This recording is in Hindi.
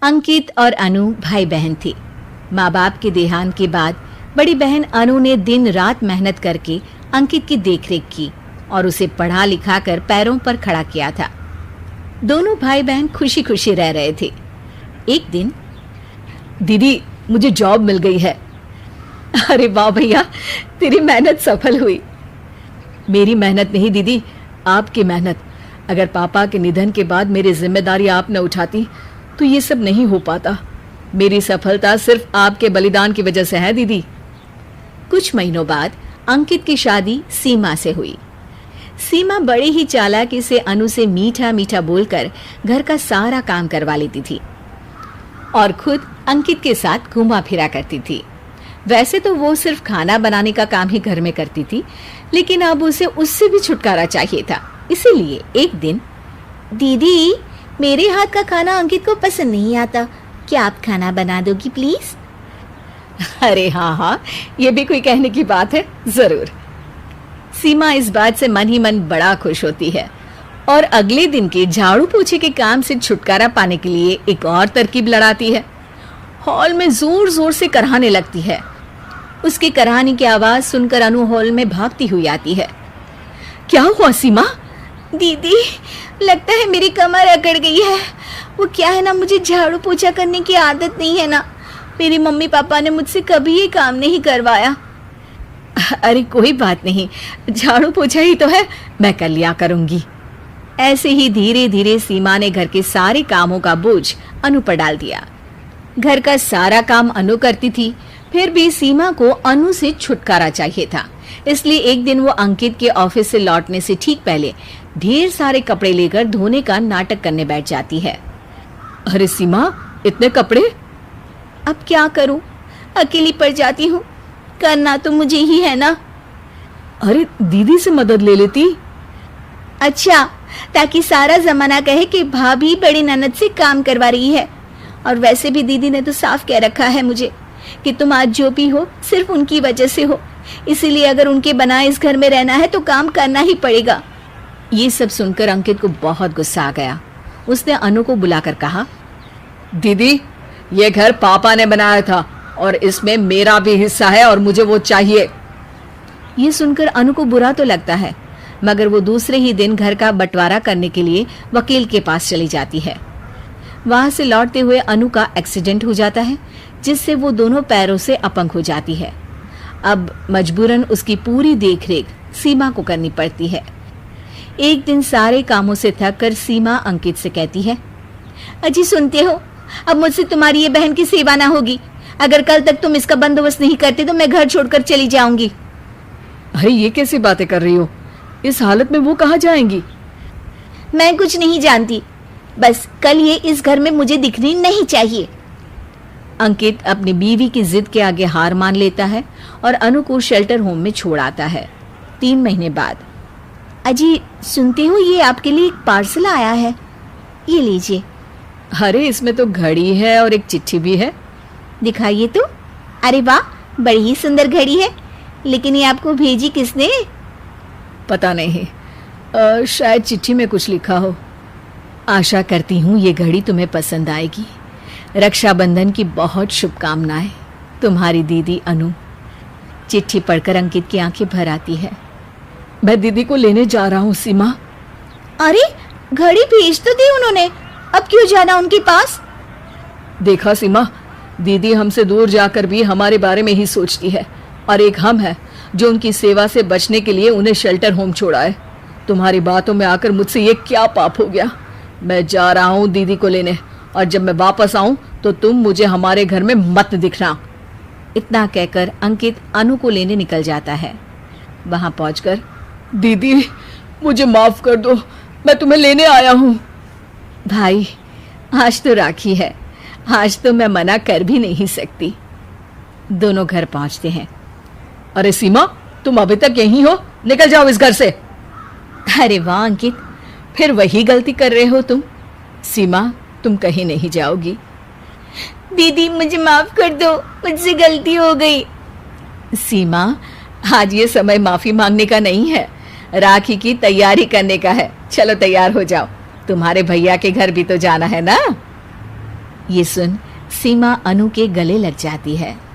अंकित और अनु भाई बहन थे। माँ बाप के देहांत के बाद बड़ी बहन अनु ने दिन रात मेहनत करके अंकित की देखरेख की और उसे पढ़ा लिखा कर पैरों पर खड़ा किया था। दोनों भाई बहन खुशी खुशी रह रहे थे। एक दिन, दीदी मुझे जॉब मिल गई है। अरे वाह भैया, तेरी मेहनत सफल हुई। मेरी मेहनत नहीं दीदी, आपकी मेहनत। अगर पापा के निधन के बाद मेरी जिम्मेदारी आप न उठाती तो ये सब नहीं हो पाता। मेरी सफलता सिर्फ आपके बलिदान की वजह से है दीदी। कुछ महीनों बाद अंकित की शादी सीमा से हुई। सीमा बड़े ही चालाकी से अनु से मीठा मीठा बोलकर घर का सारा काम करवा लेती थी और खुद अंकित के साथ घुमा फिरा करती थी। वैसे तो वो सिर्फ खाना बनाने का काम ही घर में करती थी, लेकिन अब उसे उससे भी छुटकारा चाहिए था। इसीलिए एक दिन, दीदी मेरे हाथ का खाना अंकित को पसंद नहीं आता, क्या आप खाना बना दोगी प्लीज? अरे हाँ हाँ, ये भी कोई कहने की बात है, जरूर। सीमा इस बात से मन ही मन बड़ा खुश होती है और अगले दिन के झाड़ू पोछे के काम से छुटकारा पाने के लिए एक और तरकीब लड़ाती है। हॉल में जोर जोर से कराहने लगती है। उसके कराहने की आवाज सुनकर अनु हॉल में भागती हुई आती है। क्या हुआ सीमा? दीदी लगता है मेरी कमर अकड़ गई है। वो क्या है ना, मुझे झाड़ू पोछा करने की आदत नहीं है ना। मेरी मम्मी पापा ने मुझसे कभी ये काम नहीं करवाया। अरे कोई बात नहीं, झाड़ू पोछा ही तो है, मैं कर लिया करूंगी। ऐसे ही धीरे धीरे सीमा ने घर के सारे कामों का बोझ अनु पर डाल दिया। घर का सारा काम अनु करती थी, फिर भी सीमा को अनु से छुटकारा चाहिए था। इसलिए एक दिन वो अंकित के ऑफिस से लौटने से ठीक पहले ढेर सारे कपड़े लेकर धोने का नाटक करने बैठ जाती है। अरे सीमा, इतने कपड़े? अब क्या करूं, अकेली पड़ जाती हूँ, करना तो मुझे ही है ना। अरे दीदी से मदद ले लेती। अच्छा, ताकि सारा जमाना कहे कि भाभी बड़ी ननद से काम करवा रही है। और वैसे भी दीदी ने तो साफ कह रखा है मुझे कि तुम आज जो भी हो सिर्फ उनकी वजह से हो, इसीलिए अगर उनके बनाए इस घर में रहना है तो काम करना ही पड़ेगा। ये सब सुनकर अंकित को बहुत गुस्सा आ गया। उसने अनु को बुलाकर कहा, दीदी ये घर पापा ने बनाया था और इसमें मेरा भी हिस्सा है और मुझे वो चाहिए। ये सुनकर अनु को बुरा तो लगता है, मगर वो दूसरे ही दिन घर का बंटवारा करने के लिए वकील के पास चली जाती है। वहां से लौटते हुए अनु का एक्सीडेंट हो जाता है, जिससे वो दोनों पैरों से अपंग हो जाती है। अब मजबूरन उसकी पूरी देखरेख सीमा को करनी पड़ती है। एक दिन सारे कामों से थक कर सीमा अंकित से कहती है, अजी सुनते हो, अब मुझसे तुम्हारी ये बहन की सेवा ना होगी। अगर कल तक तुम इसका बंदोबस्त नहीं करते तो मैं घर छोड़कर चली जाऊंगी। अरे ये कैसी बातें कर रही हो? इस हालत में वो कहाँ जाएंगी? मैं कुछ नहीं जानती, बस कल ये इस घर में मुझे दिखनी नहीं चाहिए। अंकित अपनी बीवी की जिद के आगे हार मान लेता है और अनु को शेल्टर होम में छोड़ आता है। 3 महीने बाद, अजी सुनते हो, ये आपके लिए एक पार्सल आया है, ये लीजिए। अरे इसमें तो घड़ी है और एक चिट्ठी भी है। दिखाइए तो। अरे वाह, बड़ी ही सुंदर घड़ी है, लेकिन ये आपको भेजी किसने? पता नहीं, शायद चिट्ठी में कुछ लिखा हो। आशा करती हूँ ये घड़ी तुम्हें पसंद आएगी। रक्षाबंधन की बहुत शुभकामनाएं, तुम्हारी दीदी अनु। चिट्ठी पढ़कर अंकित की आंखें भर आती है। मैं दीदी को लेने जा रहा हूँ सीमा। अरे घड़ी भेज तो दी उन्होंने, अब क्यों जाना उनके पास? देखा सीमा, दीदी हमसे दूर जाकर भी हमारे बारे में ही सोचती है, और एक हम है जो उनकी सेवा से बचने के लिए उन्हें शेल्टर होम छोड़ा है। तुम्हारी बातों में आकर मुझसे ये क्या पाप हो गया? मैं जा रहा हूँ दीदी को लेने, और जब मैं वापस आऊं तो तुम मुझे हमारे घर में मत दिखना। इतना कहकर अंकित अनु को लेने निकल जाता है। वहां पहुंचकर, दीदी मुझे माफ कर दो, मैं तुम्हें लेने आया हूँ। भाई आज तो राखी है, आज तो मैं मना कर भी नहीं सकती। दोनों घर पहुंचते हैं। अरे सीमा, तुम अभी तक यहीं हो? निकल जाओ इस घर से। अरे वाह अंकित, फिर वही गलती कर रहे हो तुम। सीमा, तुम कहीं नहीं जाओगी। दीदी मुझे माफ कर दो, मुझसे गलती हो गई। सीमा, आज ये समय माफी मांगने का नहीं है, राखी की तैयारी करने का है। चलो तैयार हो जाओ, तुम्हारे भैया के घर भी तो जाना है ना। ये सुन सीमा अनु के गले लग जाती है।